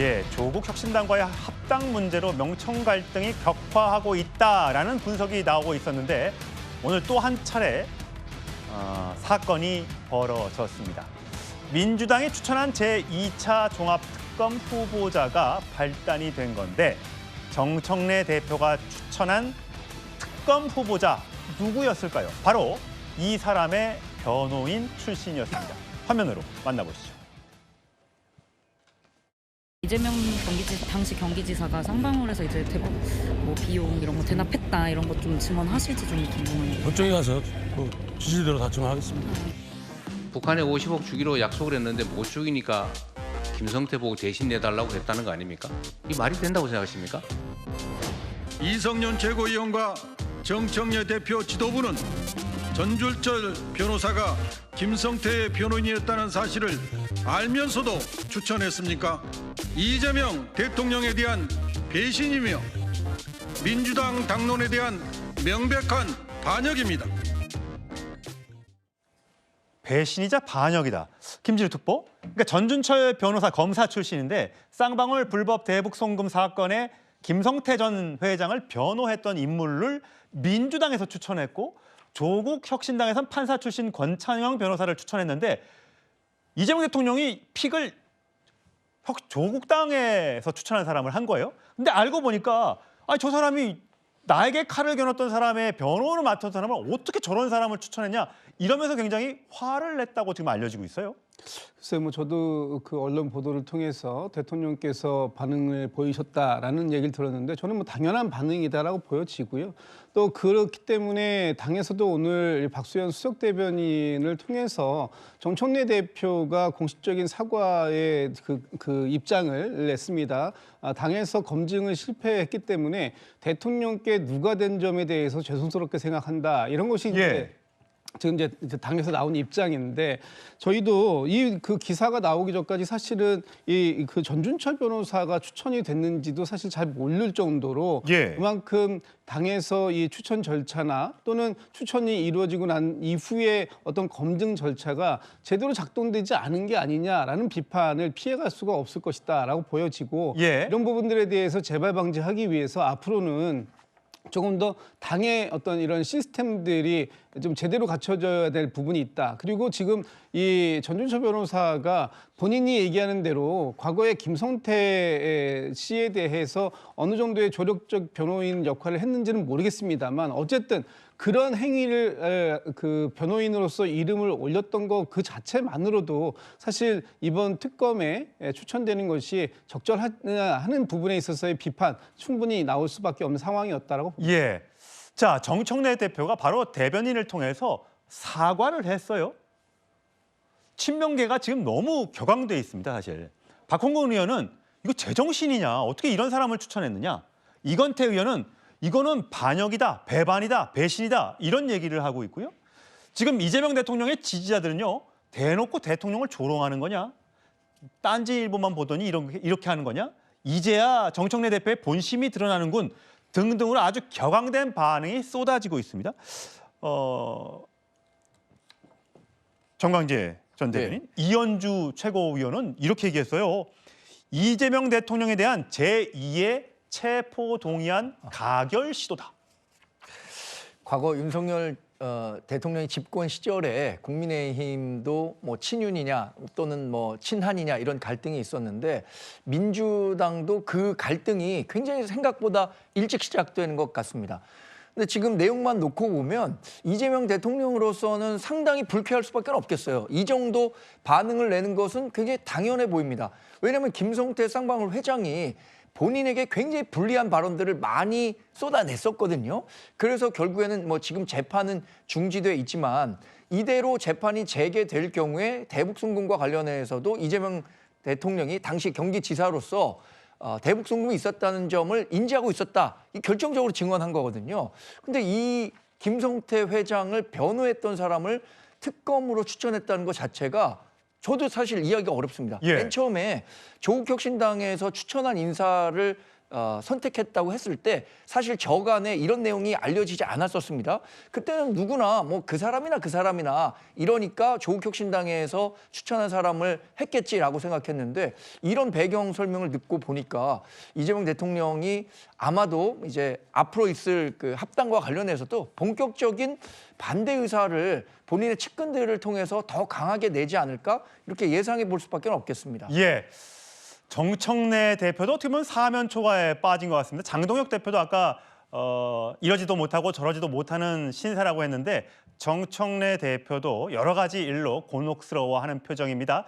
예, 조국 혁신당과의 합당 문제로 명청 갈등이 격화하고 있다라는 분석이 나오고 있었는데 오늘 또 한 차례 사건이 벌어졌습니다. 민주당이 추천한 제2차 종합특검 후보자가 발단이 된 건데 정청래 대표가 추천한 특검 후보자 누구였을까요? 바로 이 사람의 변호인 출신이었습니다. 화면으로 만나보시죠. 이재명 당시 경기지사가 쌍방울에서 이제 대북 뭐 비용 이런 거 대납했다 이런 것 좀 증언하실지 좀 궁금해요. 법정에 가서 그 지시대로 다 증언하겠습니다. 북한에 50억 주기로 약속을 했는데 못 주기니까 김성태 보고 대신 내달라고 했다는 거 아닙니까? 이 말이 된다고 생각하십니까? 이성년 최고위원과 정청래 대표 지도부는 전줄철 변호사가 김성태의 변호인이었다는 사실을 알면서도 추천했습니까? 이재명 대통령에 대한 배신이며 민주당 당론에 대한 명백한 반역입니다. 배신이자 반역이다. 김진우 특보. 그러니까 전준철 변호사 검사 출신인데 쌍방울 불법 대북 송금 사건에 김성태 전 회장을 변호했던 인물을 민주당에서 추천했고 조국 혁신당에선 판사 출신 권찬영 변호사를 추천했는데 이재명 대통령이 픽을 조국당에서 추천한 사람을 한 거예요. 근데 알고 보니까 저 사람이 나에게 칼을 겨눴던 사람의 변호를 맡은 사람을 어떻게 저런 사람을 추천했냐 이러면서 굉장히 화를 냈다고 지금 알려지고 있어요. 글쎄요, 뭐 저도 그 언론 보도를 통해서 대통령께서 반응을 보이셨다라는 얘기를 들었는데 저는 뭐 당연한 반응이다라고 보여지고요. 또 그렇기 때문에 당에서도 오늘 박수현 수석 대변인을 통해서 정청래 대표가 공식적인 사과의 그 입장을 냈습니다. 당에서 검증을 실패했기 때문에 대통령께 누가 된 점에 대해서 죄송스럽게 생각한다. 이런 것이 이제 지금 이제 당에서 나온 입장인데 저희도 이 그 기사가 나오기 전까지 사실은 이 그 전준철 변호사가 추천이 됐는지도 사실 잘 모를 정도로 그만큼 당에서 이 추천 절차나 또는 추천이 이루어지고 난 이후에 어떤 검증 절차가 제대로 작동되지 않은 게 아니냐라는 비판을 피해갈 수가 없을 것이다라고 보여지고 이런 부분들에 대해서 재발 방지하기 위해서 앞으로는 조금 더 당의 어떤 이런 시스템들이 좀 제대로 갖춰져야 될 부분이 있다. 그리고 지금 이 전준철 변호사가 본인이 얘기하는 대로 과거에 김성태 씨에 대해서 어느 정도의 조력적 변호인 역할을 했는지는 모르겠습니다만 어쨌든 그런 행위를 그 변호인으로서 이름을 올렸던 거 그 자체만으로도 사실 이번 특검에 추천되는 것이 적절하냐 하는 부분에 있어서의 비판 충분히 나올 수밖에 없는 상황이었다라고 봅니다. 자, 정청래 대표가 바로 대변인을 통해서 사과를 했어요. 친명계가 지금 너무 격앙돼 있습니다, 사실. 박홍근 의원은 이거 제정신이냐, 어떻게 이런 사람을 추천했느냐. 이건태 의원은 이거는 반역이다, 배반이다, 배신이다 이런 얘기를 하고 있고요. 지금 이재명 대통령의 지지자들은요. 대놓고 대통령을 조롱하는 거냐. 딴지일보만 보더니 이렇게 하는 거냐. 이제야 정청래 대표의 본심이 드러나는군 등등으로 아주 격앙된 반응이 쏟아지고 있습니다. 정광재 전 대변인, 이현주 최고위원은 이렇게 얘기했어요. 이재명 대통령에 대한 제2의 체포동의안 가결 시도다. 과거 윤석열 대통령이 집권 시절에 국민의힘도 뭐 친윤이냐 또는 뭐 친한이냐 이런 갈등이 있었는데 민주당도 그 갈등이 굉장히 생각보다 일찍 시작되는 것 같습니다. 근데 지금 내용만 놓고 보면 이재명 대통령으로서는 상당히 불쾌할 수밖에 없겠어요. 이 정도 반응을 내는 것은 굉장히 당연해 보입니다. 왜냐하면 김성태 쌍방울 회장이 본인에게 굉장히 불리한 발언들을 많이 쏟아냈었거든요. 그래서 결국에는 뭐 지금 재판은 중지돼 있지만 이대로 재판이 재개될 경우에 대북 송금과 관련해서도 이재명 대통령이 당시 경기지사로서 대북 송금이 있었다는 점을 인지하고 있었다. 이 결정적으로 증언한 거거든요. 근데 이 김성태 회장을 변호했던 사람을 특검으로 추천했다는 것 자체가 저도 사실 이해하기가 어렵습니다. 맨 처음에 조국 혁신당에서 추천한 인사를 선택했다고 했을 때 사실 저간에 이런 내용이 알려지지 않았었습니다. 그때는 누구나 뭐 그 사람이나 이러니까 조국혁신당에서 추천한 사람을 했겠지라고 생각했는데 이런 배경 설명을 듣고 보니까 이재명 대통령이 아마도 이제 앞으로 있을 그 합당과 관련해서도 본격적인 반대 의사를 본인의 측근들을 통해서 더 강하게 내지 않을까 이렇게 예상해 볼 수밖에 없겠습니다. 예. 정청래 대표도 어떻게 보면 사면 초과에 빠진 것 같습니다. 장동혁 대표도 아까 이러지도 못하고 저러지도 못하는 신사라고 했는데 정청래 대표도 여러 가지 일로 곤혹스러워하는 표정입니다.